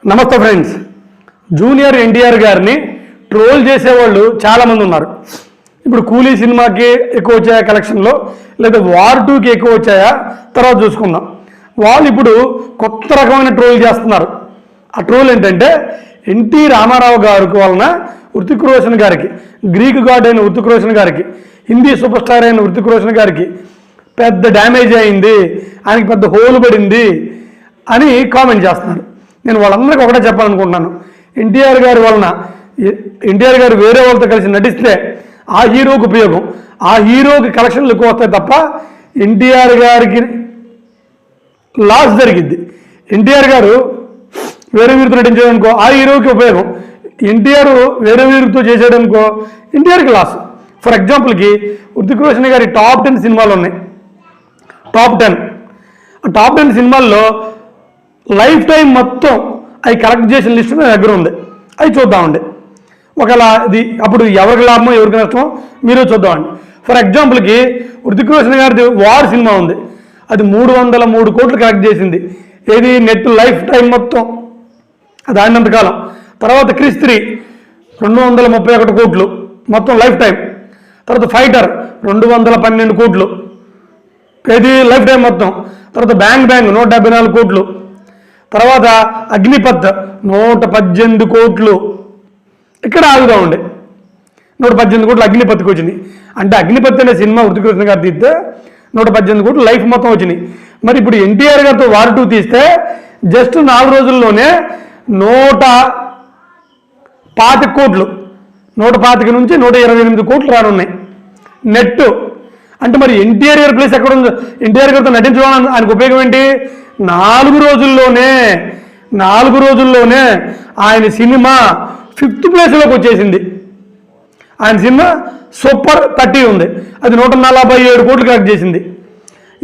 నమస్తే friends. Junior NTR గారిని troll చేసేవాళ్ళు చాలామంది ఉన్నారు. ఇప్పుడు కూలీ సినిమాకి ఎక్కువ వచ్చాయా కలెక్షన్లో, లేదా వార్ 2కి ఎక్కువ వచ్చాయా తర్వాత చూసుకుందాం. వాళ్ళు ఇప్పుడు కొత్త రకమైన ట్రోల్ చేస్తున్నారు. ఆ ట్రోల్ ఏంటంటే ఎన్టీ రామారావు గారికి వలన హృతిక్ రోషన్ గారికి, గ్రీక్ గాడ్ అయిన హృతిక్ రోషన్ గారికి, హిందీ సూపర్ స్టార్ అయిన హృతిక్ రోషన్ గారికి పెద్ద డ్యామేజ్ అయింది, ఆయనకి పెద్ద హోల్ పడింది అని కామెంట్ చేస్తున్నారు. నేను వాళ్ళందరికీ ఒకటే చెప్పాలనుకుంటున్నాను. ఎన్టీఆర్ గారి వలన ఎన్టీఆర్ గారు వేరే వాళ్ళతో కలిసి నటిస్తే ఆ హీరోకి ఉపయోగం, ఆ హీరోకి కలెక్షన్లు ఎక్కువ వస్తాయి తప్ప ఎన్టీఆర్ గారికి లాస్ జరిగిద్ది. ఎన్టీఆర్ గారు వేరే వీరితో నటించాడనుకో ఆ హీరోకి ఉపయోగం, ఎన్టీఆర్ వేరే వీరితో చేసాడనుకో ఎన్టీఆర్కి లాస్. ఫర్ ఎగ్జాంపుల్కి హృతిక్ రోషన్ గారి టాప్ 10 సినిమాలు ఉన్నాయి. టాప్ 10 సినిమాల్లో లైఫ్ టైం మొత్తం అవి కలెక్ట్ చేసిన లిస్టు నా దగ్గర ఉంది. అవి చూద్దామండి. ఒకవేళ ఇది అప్పుడు ఎవరికి లాభమో ఎవరికి నష్టమో మీరు చూద్దామండి. ఫర్ ఎగ్జాంపుల్కి హృతిక్ రోషన్ గారిది వార్ సినిమా ఉంది. అది 303 కోట్లు కలెక్ట్ చేసింది. ఏది నెట్ లైఫ్ టైం మొత్తం, అది ఆడినంతకాలం. తర్వాత క్రిష్ 3 231 కోట్లు మొత్తం లైఫ్ టైం. తర్వాత ఫైటర్ 212 కోట్లు, ఏది లైఫ్ టైం మొత్తం. తర్వాత బ్యాంగ్ 174 కోట్లు. తర్వాత అగ్నిపత్ 118 కోట్లు. ఇక్కడ ఆగుదామండి. 118 కోట్లు అగ్నిపత్కి వచ్చినాయి. అంటే అగ్నిపత్ అనే సినిమా హృతిక్ రోషన్ గారు తీస్తే 118 కోట్లు లైఫ్ మొత్తం వచ్చినాయి. మరి ఇప్పుడు ఎన్టీఆర్ గారితో వార్ 2 తీస్తే జస్ట్ 4 రోజుల్లోనే 125 కోట్లు, 125 నుంచి 128 కోట్లు రానున్నాయి నెట్. అంటే మరి ఎన్టీఆర్ గారి ప్లేస్ ఎక్కడ ఉంది? ఎన్టీఆర్ గారితో నటించడం ఆయనకు ఉపయోగం ఏంటి? 4 రోజుల్లోనే ఆయన సినిమా 5th ప్లేస్లోకి వచ్చేసింది. ఆయన సినిమా సూపర్ 30 ఉంది, అది 147 కోట్లు కలెక్ట్ చేసింది.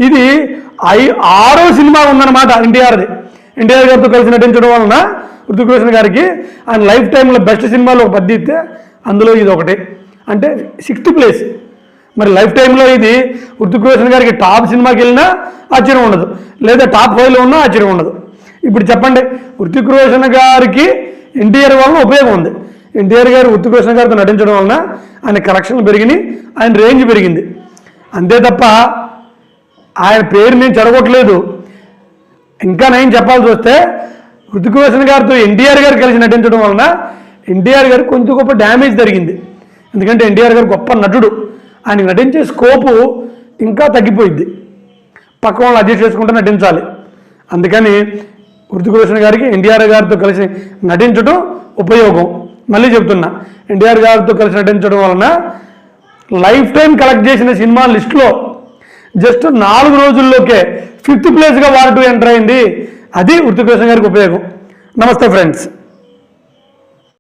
ఇది 6వ సినిమా ఉందన్నమాట ఎన్టీఆర్ది. ఎన్టీఆర్ గారితో కలిసి నటించడం వలన హృతిక్ రోషన్ గారికి ఆయన లైఫ్ టైంలో బెస్ట్ సినిమాలో ఒక 10 ఇస్తే అందులో ఇది ఒకటి, అంటే 6th ప్లేస్. మరి లైఫ్ టైంలో ఇది హృతిక్ రోషన్ గారికి టాప్ సినిమాకి వెళ్ళినా ఆశ్చర్యం ఉండదు, లేదా టాప్ 5లో ఉన్నా ఆశ్చర్యం ఉండదు. ఇప్పుడు చెప్పండి, హృతిక్ రోషన్ గారికి ఎన్టీఆర్ వలన ఉపయోగం ఉంది. ఎన్టీఆర్ గారు హృతిక్ రోషన్ గారితో నటించడం వలన ఆయన కలెక్షన్లు పెరిగినాయి, ఆయన రేంజ్ పెరిగింది. అంతే తప్ప ఆయన పేరు నేను చెడగొట్టలేదు. ఇంకా నేను చెప్పాల్సి వస్తే హృతిక్ రోషన్ గారితో ఎన్టీఆర్ గారు కలిసి నటించడం వలన ఎన్టీఆర్ గారికి కొంచెం గొప్ప డ్యామేజ్ జరిగింది. ఎందుకంటే ఎన్టీఆర్ గారు గొప్ప నటుడు, ఆయన నటించే స్కోపు ఇంకా తగ్గిపోయింది. పక్క వాళ్ళు అడ్జస్ట్ చేసుకుంటూ నటించాలి. అందుకని హృతిక్ రోషన్ గారికి ఎన్టీఆర్ గారితో కలిసి నటించడం ఉపయోగం. మళ్ళీ చెప్తున్నా, ఎన్టీఆర్ గారితో కలిసి నటించడం వలన లైఫ్ టైం కలెక్ట్ చేసిన సినిమా లిస్టులో జస్ట్ 4 రోజుల్లోకే 5th ప్లేస్గా వార్ 2 ఎంటర్ అయింది. అది హృతిక్ రోషన్ గారికి ఉపయోగం. నమస్తే ఫ్రెండ్స్.